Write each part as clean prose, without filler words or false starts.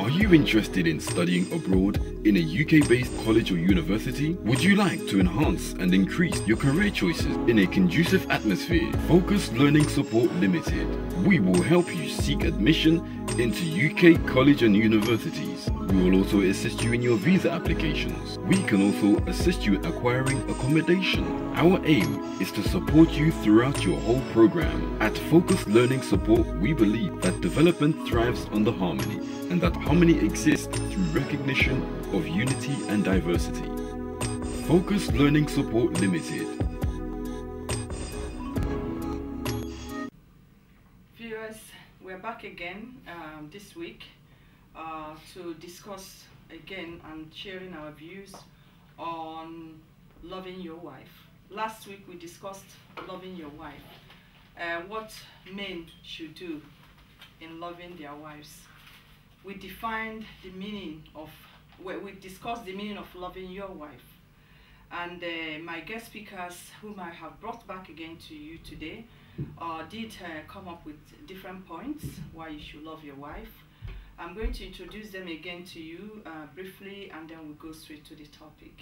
Are you interested in studying abroad in a UK-based college or university? Would you like to enhance and increase your career choices in a conducive atmosphere? Focus Learning Support Limited. We will help you seek admission into UK college and universities. We will also assist you in your visa applications. We can also assist you in acquiring accommodation. Our aim is to support you throughout your whole program. At Focus Learning Support, we believe that development thrives under harmony and that harmony exists through recognition of unity and diversity. Focus Learning Support Limited. Viewers, we're back again this week to discuss again and sharing our views on loving your wife. Last week we discussed loving your wife, what men should do in loving their wives. We defined the meaning of, we discussed the meaning of loving your wife. And my guest speakers, whom I have brought back again to you today, did come up with different points why you should love your wife. I'm going to introduce them again to you briefly, and then we'll go straight to the topic.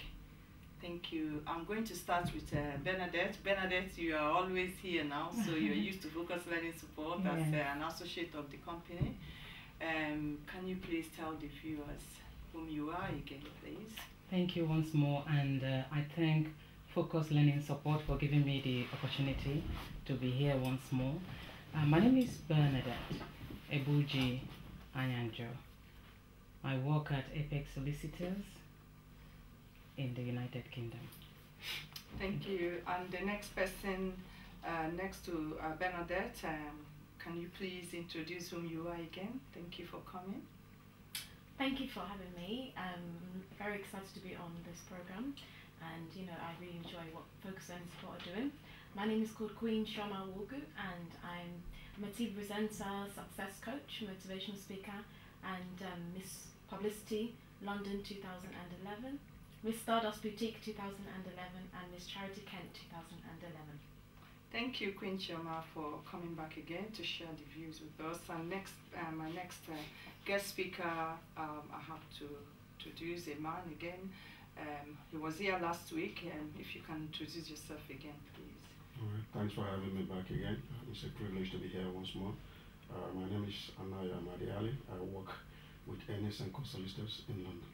Thank you. I'm going to start with Bernadette. Bernadette, you are always here now, so you're used to Focus Learning Support as an associate of the company. Can you please tell the viewers whom you are again, please? Thank you once more, and I thank Focus Learning Support for giving me the opportunity to be here once more. My name is Bernadette Ebuji Anyanjo. I work at Apex Solicitors in the United Kingdom. Thank you. And the next person next to Bernadette, can you please introduce whom you are again? Thank you for coming. Thank you for having me. I'm very excited to be on this program, and I really enjoy what Focus Learning Support are doing. My name is called Achinewhu-Nworgu, and I'm a TV presenter, success coach, motivational speaker, and Miss Publicity London 2011, Miss Stardust Boutique 2011, and Miss Charity Kent 2011. Thank you, Queen Chioma, for coming back again to share the views with us. And next, my next guest speaker, I have to introduce a man again. He was here last week, and if you can introduce yourself again, please. All right, thanks for having me back again. It's a privilege to be here once more. My name is Achinewhu-Nworgu. I work with Ernest & Co Solicitors in London.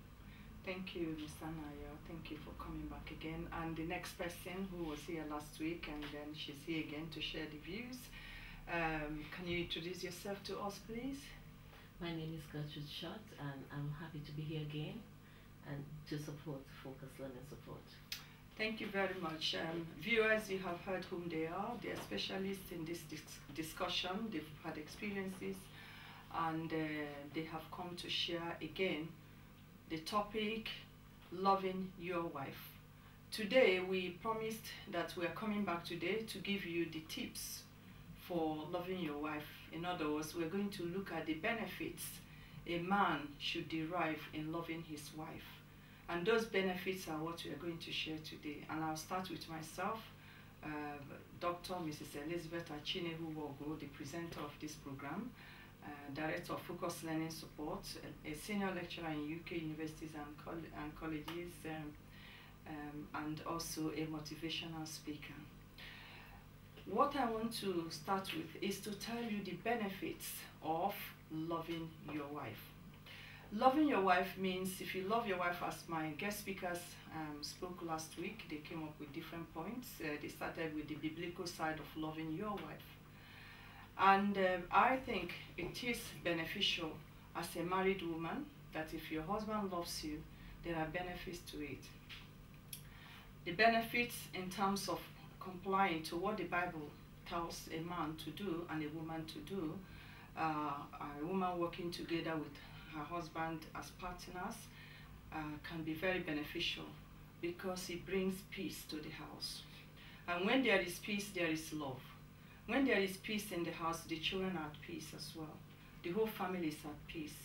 Thank you, Mr. Naya. Thank you for coming back again. And the next person who was here last week, and then she's here again to share the views. Can you introduce yourself to us, please? My name is Gertrude Schott, and I'm happy to be here again and to support Focus Learning Support. Thank you very much. Viewers, you have heard whom they are. They are specialists in this discussion. They've had experiences, and they have come to share again the topic, loving your wife. Today, we promised that we are coming back today to give you the tips for loving your wife. In other words, we're going to look at the benefits a man should derive in loving his wife. And those benefits are what we are going to share today. And I'll start with myself, Dr. Mrs. Elizabeth Achinewhu-Nworgu, the presenter of this program, Director of Focus Learning Support, a senior lecturer in UK universities and colleges, and also a motivational speaker. What I want to start with is to tell you the benefits of loving your wife. Loving your wife means, if you love your wife, as my guest speakers spoke last week, they came up with different points. They started with the biblical side of loving your wife. And I think it is beneficial as a married woman that if your husband loves you, there are benefits to it. The benefits in terms of complying to what the Bible tells a man to do and a woman to do, a woman working together with her husband as partners can be very beneficial because it brings peace to the house. And when there is peace, there is love. When there is peace in the house, the children are at peace as well. The whole family is at peace.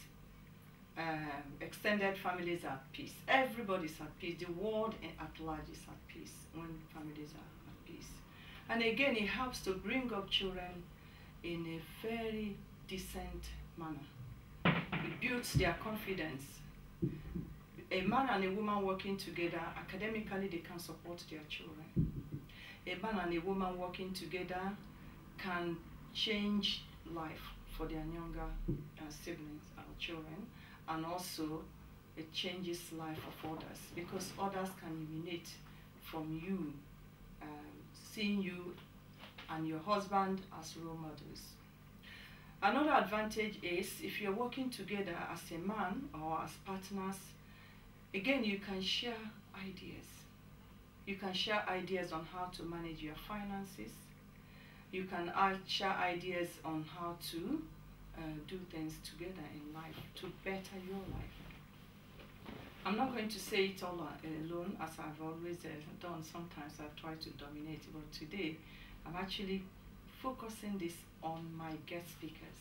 Extended families are at peace. Everybody's at peace. The world at large is at peace when families are at peace. And again, it helps to bring up children in a very decent manner. It builds their confidence. A man and a woman working together, academically they can support their children. A man and a woman working together can change life for their younger siblings or children, and also it changes life of others, because others can emanate from you, seeing you and your husband as role models. Another advantage is if you're working together as a man or as partners, again, you can share ideas. You can share ideas on how to manage your finances. You can share ideas on how to do things together in life to better your life. I'm not going to say it all alone, as I've always done. Sometimes I've tried to dominate, but today I'm actually focusing this on my guest speakers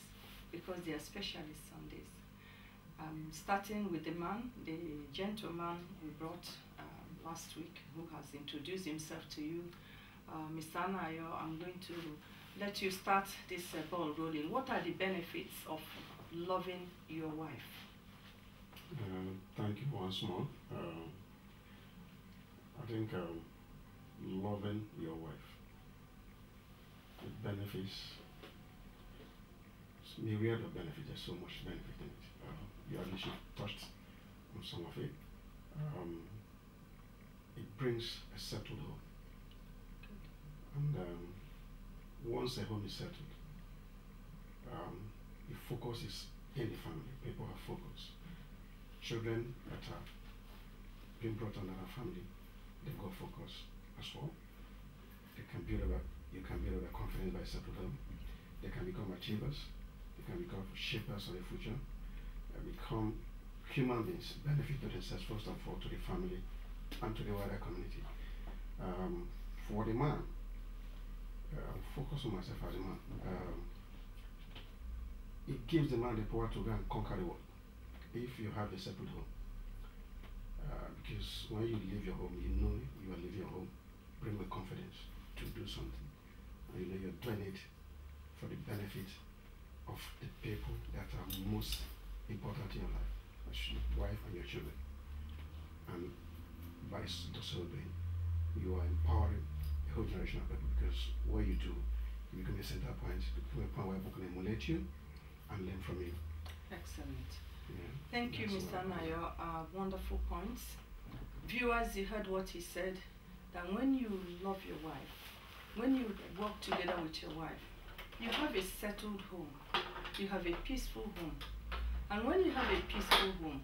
because they are specialists on this. Starting with the man, the gentleman we brought last week, who has introduced himself to you, Mr. Anayo. I'm going to let you start this ball rolling. What are the benefits of loving your wife? Thank you once more. I think loving your wife, it benefits, myriad of benefits. There's so much benefit in it. You actually touched on some of it. It brings a settled home. And once a home is settled, the focus is in the family. People have focus. Children that are being brought under a family, they've got focus as well. You can build up a confidence by a settled home. They can become achievers. They can become shapers of the future. Become human beings, benefit to themselves first and foremost, to the family and to the wider community. For the man, focus on myself as a man. It gives the man the power to go and conquer the world if you have a settled home. Because when you leave your home, you know you are leaving your home, bring with confidence to do something. And you know you're doing it for the benefit of the people that are most important in your life, your wife and your children. And by so doing, you are empowering a whole generation of people, because what you do, you become a center point, you become a point where people can emulate you and learn from you. Excellent. Yeah, thank you, Mr. Nayo. Wonderful points. Viewers, you heard what he said, that when you love your wife, when you work together with your wife, you have a settled home, you have a peaceful home. And when you have a peaceful home,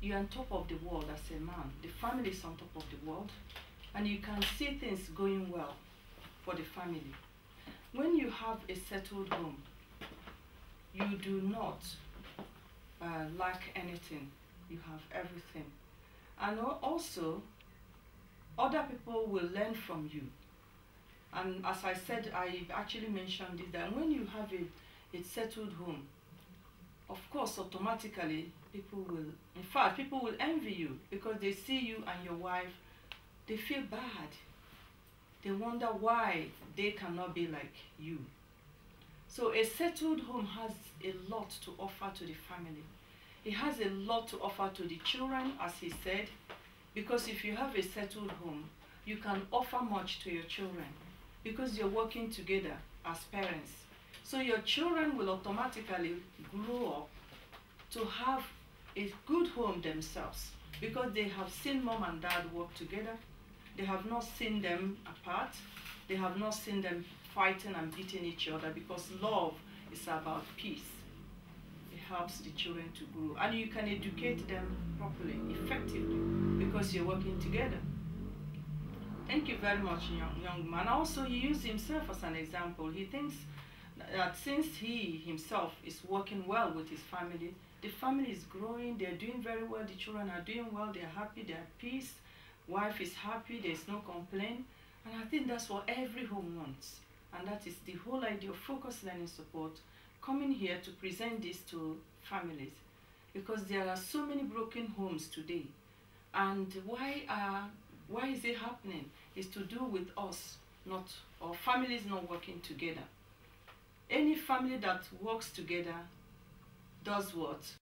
you're on top of the world as a man. The family is on top of the world, and you can see things going well for the family. When you have a settled home, you do not lack anything. You have everything. And also, other people will learn from you. And as I said, I actually mentioned it, that when you have a settled home, of course, automatically, people will envy you, because they see you and your wife, they feel bad. They wonder why they cannot be like you. So a settled home has a lot to offer to the family. It has a lot to offer to the children, as he said, because if you have a settled home, you can offer much to your children, because you're working together as parents. So your children will automatically grow up to have a good home themselves, because they have seen mom and dad work together. They have not seen them apart. They have not seen them fighting and beating each other, because love is about peace. It helps the children to grow. And you can educate them properly, effectively, because you're working together. Thank you very much, young man. Also, he used himself as an example. He thinks that since he himself is working well with his family, the family is growing, they're doing very well, the children are doing well, they're happy, they're at peace, wife is happy, there's no complaint. And I think that's what every home wants. And that is the whole idea of focused learning support, coming here to present this to families. Because there are so many broken homes today. And why is it happening? It's to do with us, or families not working together. Any family that works together does what?